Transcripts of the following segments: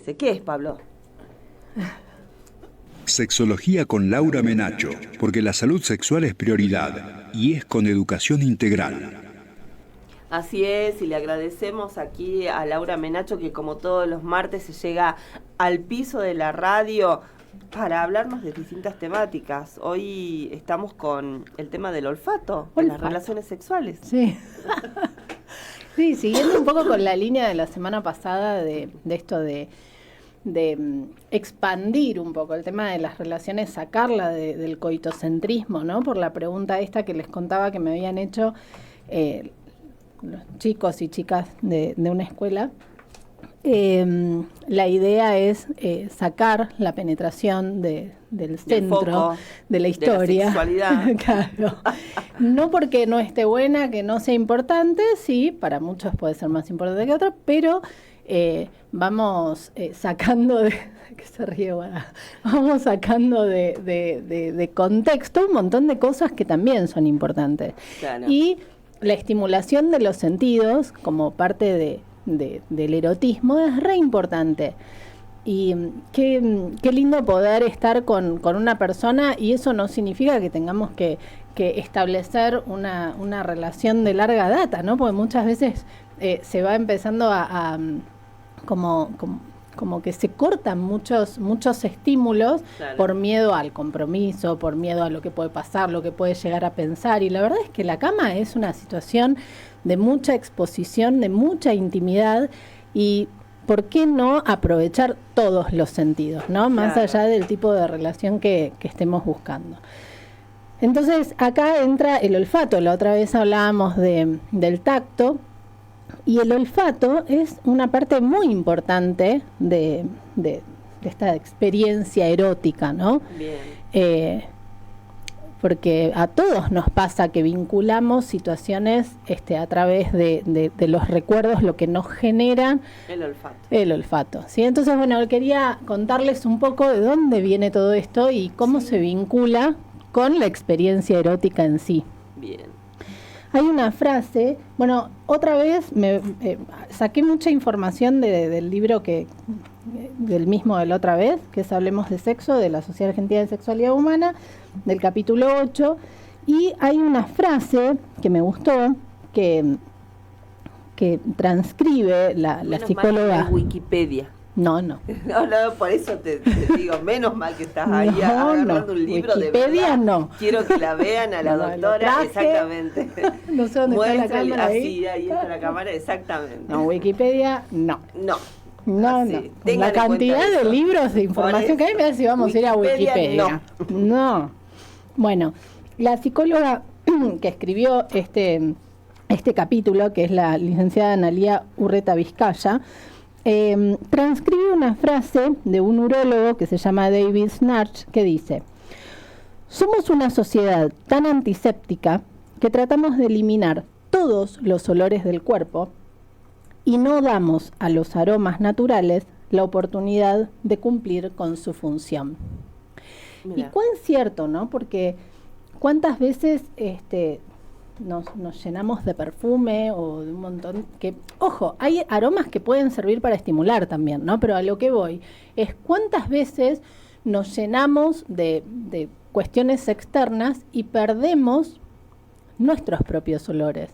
Dice, ¿qué es, Pablo? Sexología con Laura Menacho, porque la salud sexual es prioridad y es con educación integral. Así es, y le agradecemos aquí a Laura Menacho que como todos los martes se llega al piso de la radio para hablarnos de distintas temáticas. Hoy estamos con el tema del olfato, de las relaciones sexuales. Sí. Sí, siguiendo un poco con la línea de la semana pasada de esto de expandir un poco el tema de las relaciones, sacarla del coitocentrismo, ¿no? Por la pregunta esta que les contaba que me habían hecho los chicos y chicas de una escuela. La idea es sacar la penetración del centro de la historia. De la sexualidad. Claro. No porque no esté buena, que no sea importante, sí, para muchos puede ser más importante que otros, pero vamos sacando de... que se ríe, bueno, vamos sacando de contexto un montón de cosas que también son importantes. Claro. Y la estimulación de los sentidos como parte del erotismo es re importante. Y qué lindo poder estar con una persona, y eso no significa que tengamos que establecer una relación de larga data, ¿no? Porque muchas veces se va empezando a como que se cortan muchos estímulos. Claro. Por miedo al compromiso, por miedo a lo que puede pasar, lo que puede llegar a pensar. Y la verdad es que la cama es una situación de mucha exposición, de mucha intimidad, y ¿por qué no aprovechar todos los sentidos, ¿no? Más allá del tipo de relación que estemos buscando. Entonces, acá entra el olfato. La otra vez hablábamos del tacto, y el olfato es una parte muy importante de esta experiencia erótica, ¿no? Bien. Porque a todos nos pasa que vinculamos situaciones a través de los recuerdos, lo que nos genera el olfato. ¿Sí? Entonces, bueno, quería contarles un poco de dónde viene todo esto y cómo se vincula con la experiencia erótica en sí. Bien. Hay una frase, bueno, otra vez saqué mucha información del libro del mismo de la otra vez, que es Hablemos de Sexo, de la Sociedad Argentina de Sexualidad Humana, del capítulo 8, y hay una frase que me gustó, que transcribe la psicóloga. Mal que Wikipedia. No, por eso te digo, menos mal que estás ahí agarrando un libro Wikipedia, de verdad. No. Quiero que la vean a la doctora, exactamente. No sé dónde está la cámara ahí está la cámara, exactamente. No, Wikipedia, no. No. La cantidad de libros de información que hay, me da si vamos a ir a Wikipedia. No. Bueno, la psicóloga que escribió este capítulo, que es la licenciada Analía Urreta Vizcaya, transcribe una frase de un urólogo que se llama David Schnarch, que dice: somos una sociedad tan antiséptica que tratamos de eliminar todos los olores del cuerpo y no damos a los aromas naturales la oportunidad de cumplir con su función. Mira. Y cuán cierto, ¿no? Porque cuántas veces nos llenamos de perfume o de un montón que, ojo, hay aromas que pueden servir para estimular también, ¿no? Pero a lo que voy es cuántas veces nos llenamos de cuestiones externas y perdemos nuestros propios olores.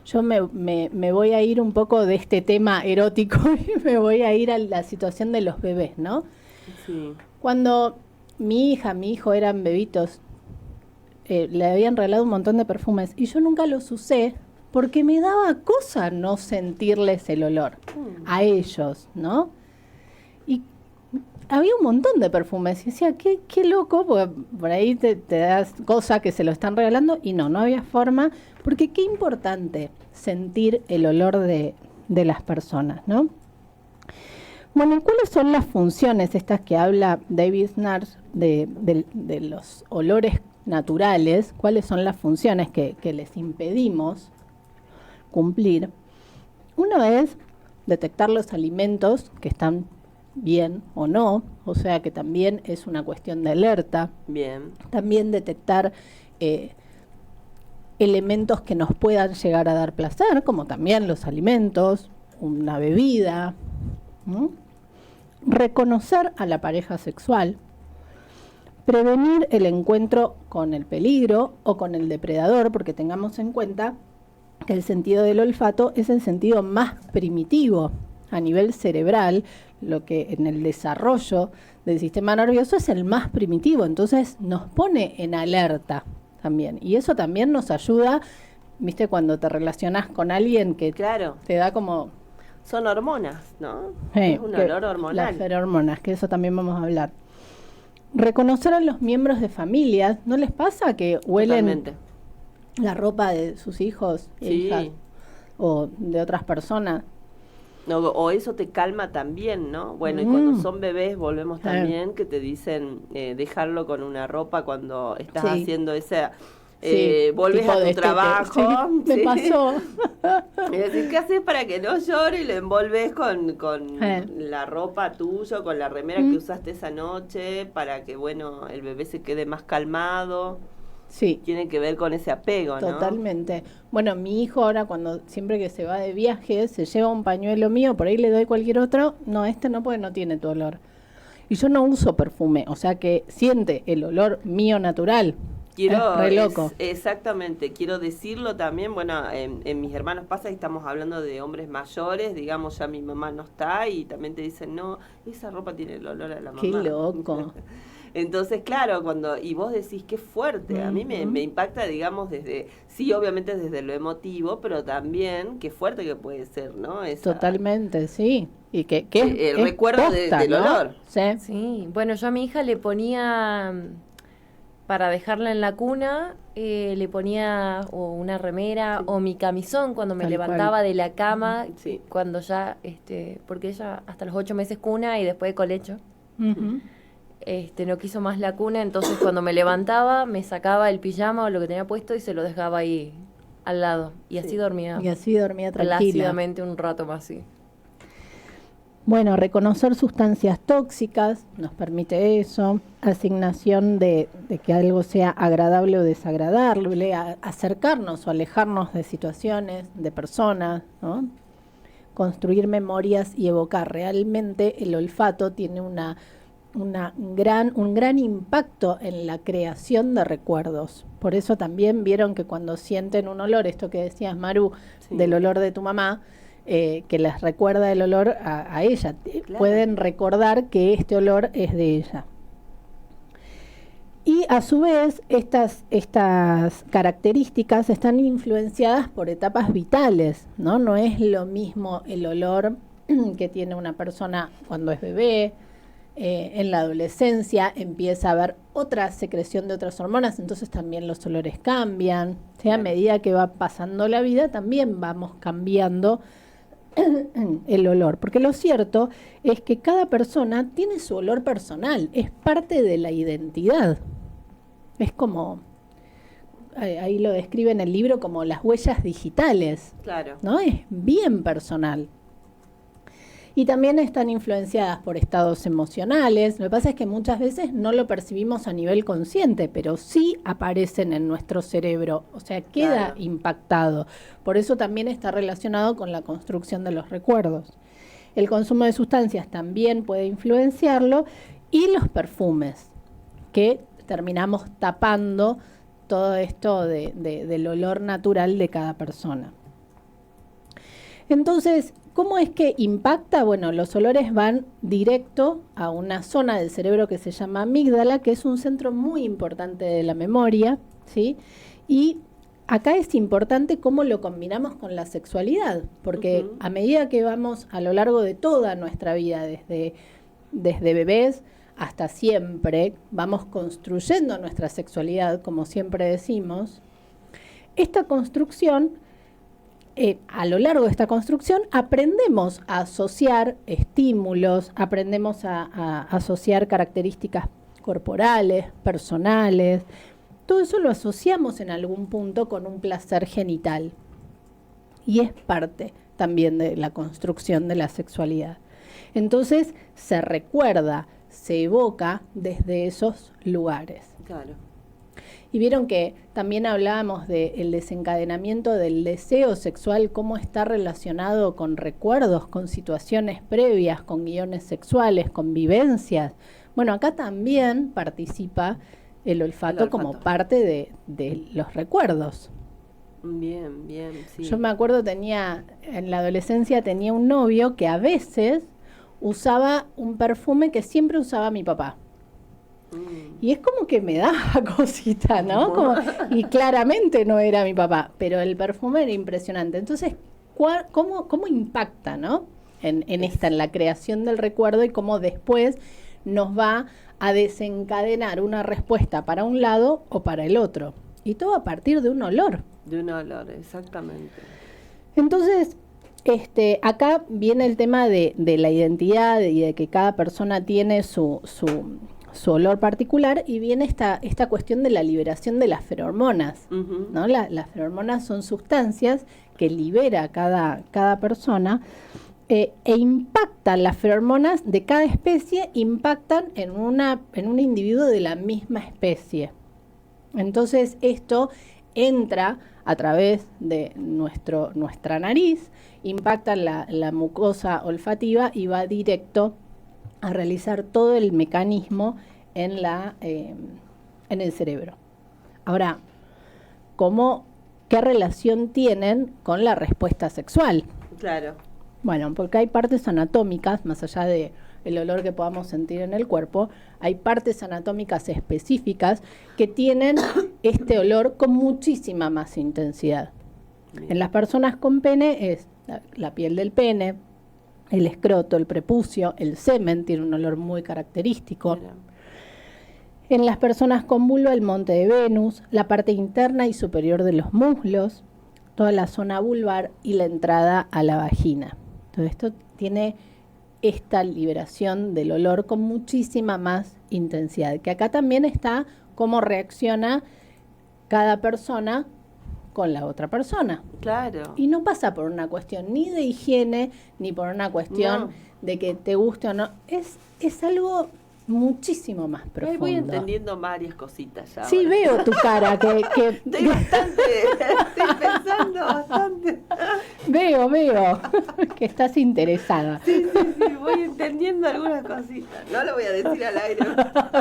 Yo me voy a ir un poco de este tema erótico y me voy a ir a la situación de los bebés, ¿no? Sí. Cuando mi hija, mi hijo eran bebitos, le habían regalado un montón de perfumes y yo nunca los usé porque me daba cosa no sentirles el olor a ellos, ¿no? Y había un montón de perfumes y decía, qué loco, porque por ahí te das cosa que se lo están regalando y no había forma, porque qué importante sentir el olor de las personas, ¿no? Bueno, ¿cuáles son las funciones estas que habla David Schnarch de los olores naturales? ¿Cuáles son las funciones que les impedimos cumplir? Uno es detectar los alimentos que están bien o no, o sea que también es una cuestión de alerta. Bien. También detectar elementos que nos puedan llegar a dar placer, como también los alimentos, una bebida, ¿no? reconocer a la pareja sexual, prevenir el encuentro con el peligro o con el depredador, porque tengamos en cuenta que el sentido del olfato es el sentido más primitivo a nivel cerebral, lo que en el desarrollo del sistema nervioso es el más primitivo, entonces nos pone en alerta también. Y eso también nos ayuda, viste, cuando te relacionas con alguien que te da como... Son hormonas, ¿no? Es un olor hormonal. Las feromonas, que eso también vamos a hablar. Reconocer a los miembros de familia, ¿no les pasa que huelen la ropa de sus hijos e hijas o de otras personas? No, o eso te calma también, ¿no? Bueno, y cuando son bebés volvemos también que te dicen dejarlo con una ropa cuando estás haciendo esa... volves a tu trabajo. Me pasó. Y decís, ¿qué haces para que no llore? Y lo envolves con la ropa tuya, con la remera que usaste esa noche, para que, bueno, el bebé se quede más calmado. Sí. Tiene que ver con ese apego, ¿no? Totalmente. Bueno, mi hijo ahora siempre que se va de viaje, se lleva un pañuelo mío, por ahí le doy cualquier otro. No, este no, porque no tiene tu olor. Y yo no uso perfume, o sea que siente el olor mío natural. Re loco. Exactamente, quiero decirlo también, bueno, en mis hermanos pasa y estamos hablando de hombres mayores, digamos, ya mi mamá no está y también te dicen, no, esa ropa tiene el olor a la mamá. Qué loco. Entonces, claro, y vos decís qué fuerte, a mí me impacta, digamos, obviamente desde lo emotivo, pero también qué fuerte que puede ser, ¿no? Totalmente, sí. Y que el recuerdo posta, del olor. Sí, bueno, yo a mi hija le ponía, para dejarla en la cuna, le ponía o una remera o mi camisón cuando me levantaba de la cama, cuando ya, porque ella hasta los 8 meses cuna y después de colecho. No quiso más la cuna, entonces cuando me levantaba me sacaba el pijama o lo que tenía puesto y se lo dejaba ahí al lado y así dormía. Y así dormía tranquila. Plácidamente un rato más, sí. Bueno, reconocer sustancias tóxicas nos permite eso, asignación de que algo sea agradable o desagradable, acercarnos o alejarnos de situaciones, de personas, ¿no? Construir memorias y evocar. Realmente el olfato tiene un gran impacto en la creación de recuerdos. Por eso también vieron que cuando sienten un olor, esto que decías, Maru, del olor de tu mamá, que les recuerda el olor a ella. Claro. Pueden recordar que este olor es de ella. Y a su vez, estas características están influenciadas por etapas vitales, ¿no? No es lo mismo el olor que tiene una persona cuando es bebé. En la adolescencia empieza a haber otra secreción de otras hormonas, entonces también los olores cambian. O sea, a medida que va pasando la vida, también vamos cambiando el olor, porque lo cierto es que cada persona tiene su olor personal, es parte de la identidad. Es como, ahí lo describe en el libro como las huellas digitales, ¿no? Es bien personal. Y también están influenciadas por estados emocionales. Lo que pasa es que muchas veces no lo percibimos a nivel consciente, pero sí aparecen en nuestro cerebro, o sea, queda impactado. Por eso también está relacionado con la construcción de los recuerdos. El consumo de sustancias también puede influenciarlo, y los perfumes, que terminamos tapando todo esto del olor natural de cada persona. Entonces, ¿cómo es que impacta? Bueno, los olores van directo a una zona del cerebro que se llama amígdala, que es un centro muy importante de la memoria, ¿sí? Y acá es importante cómo lo combinamos con la sexualidad, porque a medida que vamos a lo largo de toda nuestra vida, desde bebés hasta siempre, vamos construyendo nuestra sexualidad, como siempre decimos. Esta construcción, a lo largo de esta construcción, aprendemos a asociar estímulos, aprendemos a asociar características corporales, personales. Todo eso lo asociamos en algún punto con un placer genital. Y es parte también de la construcción de la sexualidad. Entonces se recuerda, se evoca desde esos lugares. Claro. Y vieron que también hablábamos del desencadenamiento del deseo sexual, cómo está relacionado con recuerdos, con situaciones previas, con guiones sexuales, con vivencias. Bueno, acá también participa el olfato como parte de los recuerdos. Bien, sí. Yo me acuerdo, en la adolescencia tenía un novio que a veces usaba un perfume que siempre usaba mi papá. Y es como que me daba cosita, ¿no? Y claramente no era mi papá, pero el perfume era impresionante. Entonces, ¿cómo impacta, ¿no? En la creación del recuerdo y cómo después nos va a desencadenar una respuesta para un lado o para el otro. Y todo a partir de un olor. De un olor, exactamente. Entonces, acá viene el tema de la identidad y de que cada persona tiene su olor particular, y viene esta cuestión de la liberación de las feromonas, ¿no? Las feromonas son sustancias que libera cada persona, e impactan las feromonas de cada especie, impactan en un individuo de la misma especie. Entonces esto entra a través de nuestra nariz, impacta la mucosa olfativa y va directo a realizar todo el mecanismo en el cerebro. Ahora, ¿qué relación tienen con la respuesta sexual? Claro. Bueno, porque hay partes anatómicas, más allá de el olor que podamos sentir en el cuerpo, hay partes anatómicas específicas que tienen este olor con muchísima más intensidad. Bien. En las personas con pene es la piel del pene, el escroto, el prepucio, el semen tiene un olor muy característico. Mira. En las personas con vulva, el monte de Venus, la parte interna y superior de los muslos, toda la zona vulvar y la entrada a la vagina. Todo esto tiene esta liberación del olor con muchísima más intensidad, que acá también está cómo reacciona cada persona con la otra persona. Claro. Y no pasa por una cuestión ni de higiene, ni por una cuestión de que te guste o no. Es algo muchísimo más profundo. Voy entendiendo varias cositas ya. Sí, ahora veo tu cara que estoy pensando bastante. Veo que estás interesada. Sí, voy entendiendo algunas cositas. No lo voy a decir al aire.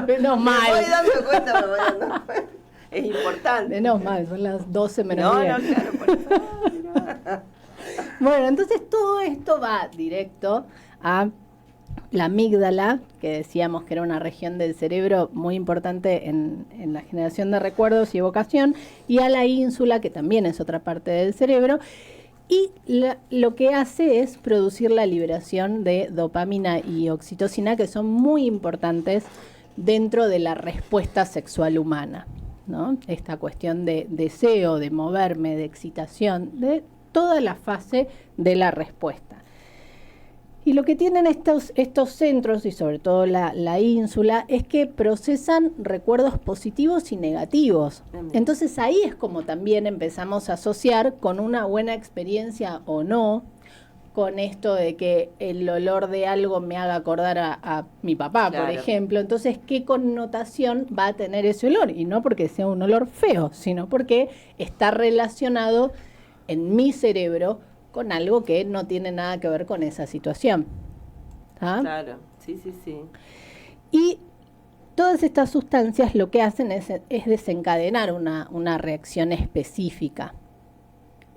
Menos mal. Me voy dando cuenta, me voy dando cuenta. Es importante. Menos mal, son las 12 menos 10. No, claro, por eso. Bueno, entonces todo esto va directo a la amígdala, que decíamos que era una región del cerebro muy importante en la generación de recuerdos y evocación, y a la ínsula, que también es otra parte del cerebro, y lo que hace es producir la liberación de dopamina y oxitocina, que son muy importantes dentro de la respuesta sexual humana, ¿no? Esta cuestión de deseo, de moverme, de excitación, de toda la fase de la respuesta. Y lo que tienen estos centros, y sobre todo la ínsula, es que procesan recuerdos positivos y negativos. Entonces ahí es como también empezamos a asociar con una buena experiencia o no, con esto de que el olor de algo me haga acordar a mi papá, claro, por ejemplo. Entonces, ¿qué connotación va a tener ese olor? Y no porque sea un olor feo, sino porque está relacionado en mi cerebro con algo que no tiene nada que ver con esa situación. ¿Ah? Claro, sí. Y todas estas sustancias lo que hacen es desencadenar una reacción específica.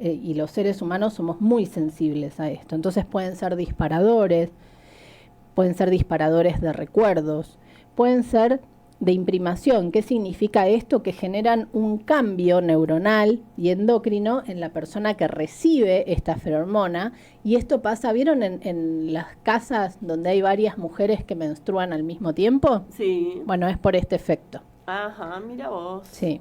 Y los seres humanos somos muy sensibles a esto. Entonces pueden ser disparadores de recuerdos, pueden ser de imprimación. ¿Qué significa esto? Que generan un cambio neuronal y endocrino en la persona que recibe esta feromona, y esto pasa, ¿vieron en las casas donde hay varias mujeres que menstruan al mismo tiempo? Sí. Bueno, es por este efecto. Ajá, mira vos. Sí.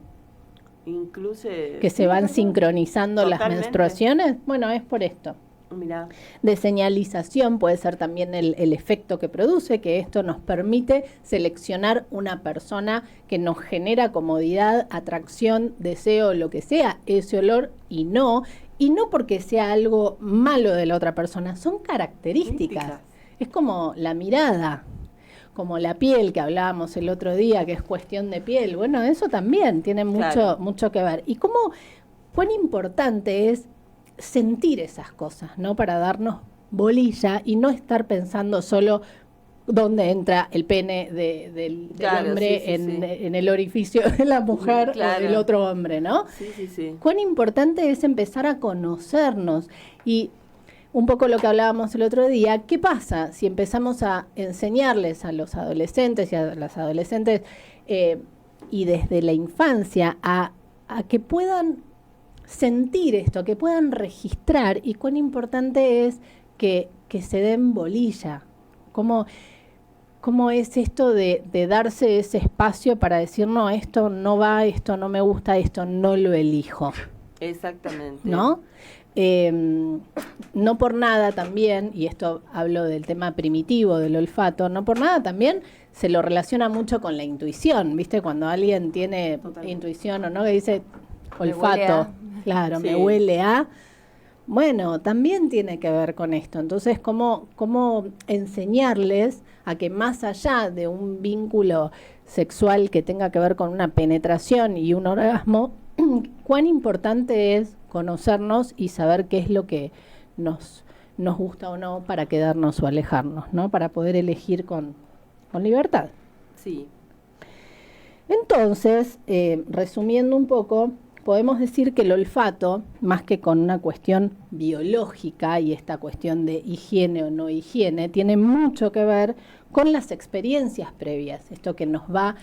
Incluso que se van sincronizando totalmente las menstruaciones. Bueno, es por esto. Mirá. De señalización puede ser también el efecto que produce, que esto nos permite seleccionar una persona que nos genera comodidad, atracción, deseo, lo que sea, ese olor, y no porque sea algo malo de la otra persona, son características. Es como la mirada, como la piel que hablábamos el otro día, que es cuestión de piel. Bueno, eso también tiene mucho que ver. Y cuán importante es sentir esas cosas, ¿no? Para darnos bolilla y no estar pensando solo dónde entra el pene del hombre en el orificio de la mujer o del otro hombre, ¿no? Sí. Cuán importante es empezar a conocernos. Y un poco lo que hablábamos el otro día, ¿qué pasa si empezamos a enseñarles a los adolescentes y a las adolescentes y desde la infancia a que puedan sentir esto, que puedan registrar? Y cuán importante es que se den bolilla. ¿Cómo es esto de darse ese espacio para decir, no, esto no va, esto no me gusta, esto no lo elijo? Exactamente. ¿No? No por nada también, y esto hablo del tema primitivo del olfato, no por nada también se lo relaciona mucho con la intuición, ¿viste? Cuando alguien tiene intuición o no, que dice olfato, claro, me huele a... Bueno, también tiene que ver con esto. Entonces, ¿cómo enseñarles a que más allá de un vínculo sexual que tenga que ver con una penetración y un orgasmo, cuán importante es conocernos y saber qué es lo que nos gusta o no para quedarnos o alejarnos, ¿no? Para poder elegir con libertad. Sí. Entonces, resumiendo un poco, podemos decir que el olfato, más que con una cuestión biológica y esta cuestión de higiene o no higiene, tiene mucho que ver con las experiencias previas, esto que nos va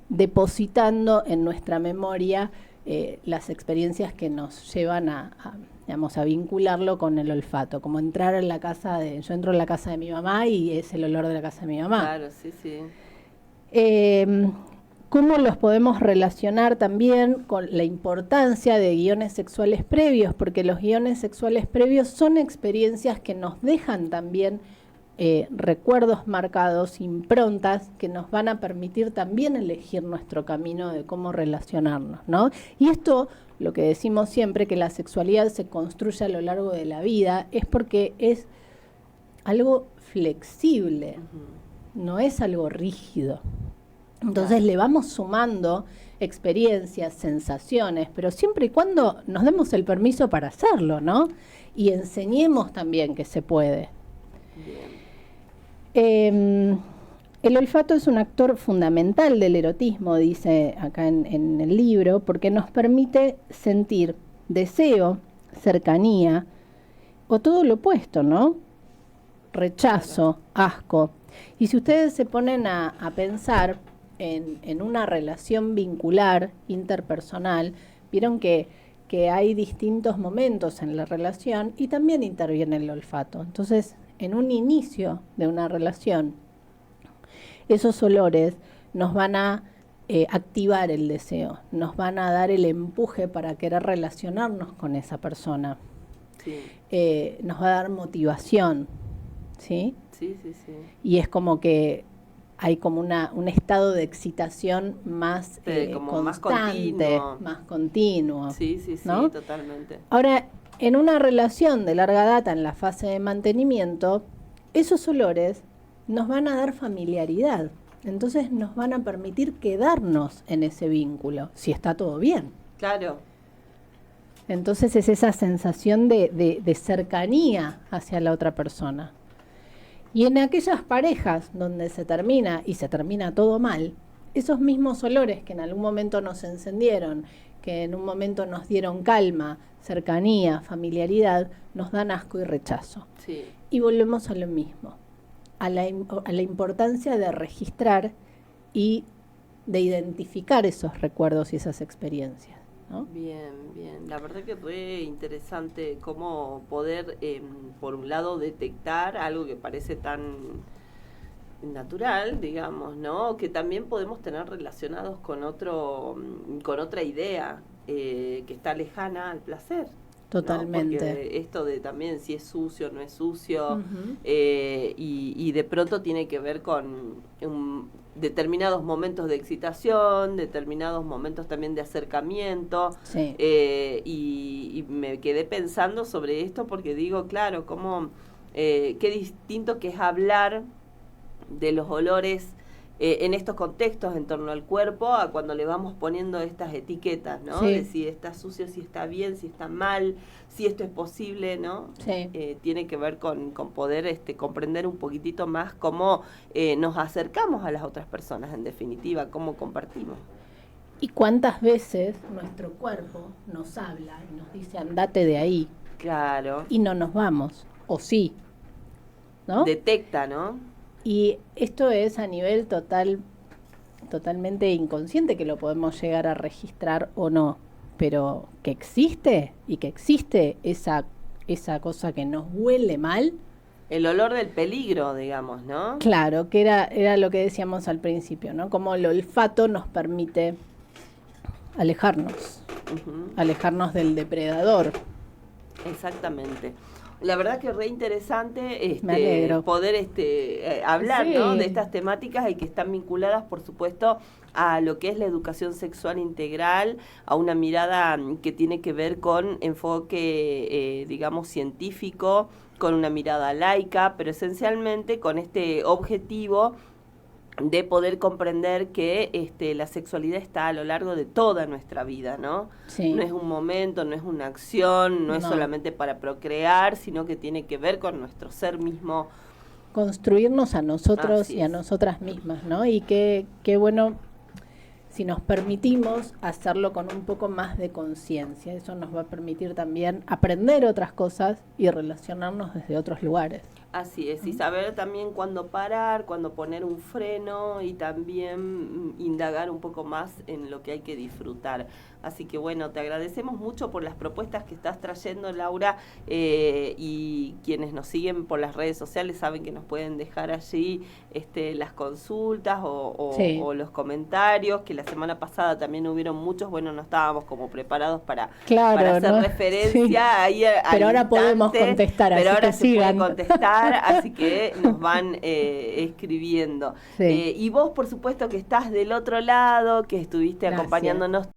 depositando en nuestra memoria las experiencias que nos llevan a vincularlo con el olfato, como entrar en la casa yo entro en la casa de mi mamá y es el olor de la casa de mi mamá. Claro, sí. ¿Cómo los podemos relacionar también con la importancia de guiones sexuales previos? Porque los guiones sexuales previos son experiencias que nos dejan también recuerdos marcados, improntas, que nos van a permitir también elegir nuestro camino de cómo relacionarnos, ¿no? Y esto, lo que decimos siempre, que la sexualidad se construye a lo largo de la vida, es porque es algo flexible, no es algo rígido. Entonces le vamos sumando experiencias, sensaciones, pero siempre y cuando nos demos el permiso para hacerlo, ¿no? Y enseñemos también que se puede. El olfato es un actor fundamental del erotismo, dice acá en el libro, porque nos permite sentir deseo, cercanía, o todo lo opuesto, ¿no? Rechazo, asco. Y si ustedes se ponen a pensar en una relación vincular, interpersonal, vieron que hay distintos momentos en la relación y también interviene el olfato. Entonces, en un inicio de una relación, esos olores nos van a activar el deseo, nos van a dar el empuje para querer relacionarnos con esa persona. Sí. Nos va a dar motivación, ¿sí? Sí. Y es como que hay como un estado de excitación más constante, más continuo. Sí, ¿no? Totalmente. Ahora, en una relación de larga data, en la fase de mantenimiento, esos olores nos van a dar familiaridad. Entonces nos van a permitir quedarnos en ese vínculo, si está todo bien. Claro. Entonces es esa sensación de cercanía hacia la otra persona. Y en aquellas parejas donde se termina todo mal, esos mismos olores que en algún momento nos encendieron, que en un momento nos dieron calma, cercanía, familiaridad, nos dan asco y rechazo. Sí. Y volvemos a lo mismo, a la importancia de registrar y de identificar esos recuerdos y esas experiencias, ¿no? Bien. La verdad que fue interesante cómo poder, por un lado, detectar algo que parece tan natural, digamos, ¿no? Que también podemos tener relacionados con otra idea que está lejana al placer. Totalmente. ¿No? Porque esto de también si es sucio o no es sucio, y de pronto tiene que ver con determinados momentos de excitación, determinados momentos también de acercamiento. Sí. Y me quedé pensando sobre esto porque digo, claro, qué distinto que es hablar de los olores en estos contextos en torno al cuerpo, a cuando le vamos poniendo estas etiquetas, ¿no? Sí. De si está sucio, si está bien, si está mal, si esto es posible, ¿no? Sí. Tiene que ver con poder comprender un poquitito más cómo nos acercamos a las otras personas, en definitiva, cómo compartimos. ¿Y cuántas veces nuestro cuerpo nos habla y nos dice andate de ahí? Claro. Y no nos vamos, o sí, ¿no? Detecta, ¿no? Y esto es a nivel totalmente inconsciente, que lo podemos llegar a registrar o no, pero que existe y que existe esa cosa que nos huele mal. El olor del peligro, digamos, ¿no? Claro, que era lo que decíamos al principio, ¿no? Como el olfato nos permite alejarnos, alejarnos del depredador. Exactamente. La verdad que es re interesante Me alegro. poder hablar, Sí. ¿no? De estas temáticas y que están vinculadas, por supuesto, a lo que es la educación sexual integral, a una mirada que tiene que ver con enfoque, digamos, científico, con una mirada laica, pero esencialmente con este objetivo de poder comprender que la sexualidad está a lo largo de toda nuestra vida, ¿no? Sí. No es un momento, no es una acción, no es solamente para procrear, sino que tiene que ver con nuestro ser mismo. Construirnos a nosotros Así y a es. nosotras mismas, ¿no? Y qué bueno si nos permitimos hacerlo con un poco más de conciencia. Eso nos va a permitir también aprender otras cosas y relacionarnos desde otros lugares. Así es, y saber también cuándo parar, cuándo poner un freno y también indagar un poco más en lo que hay que disfrutar. Así que bueno, te agradecemos mucho por las propuestas que estás trayendo, Laura, y quienes nos siguen por las redes sociales saben que nos pueden dejar allí las consultas Sí. o los comentarios, que la semana pasada también hubieron muchos, bueno, no estábamos como preparados para hacer ¿no? referencia Sí. ahí al Pero ahora instante, podemos contestar, pero así ahora que se puede sigan. contestar, así que nos van escribiendo. Sí. Y vos, por supuesto, que estás del otro lado, que estuviste Gracias. acompañándonos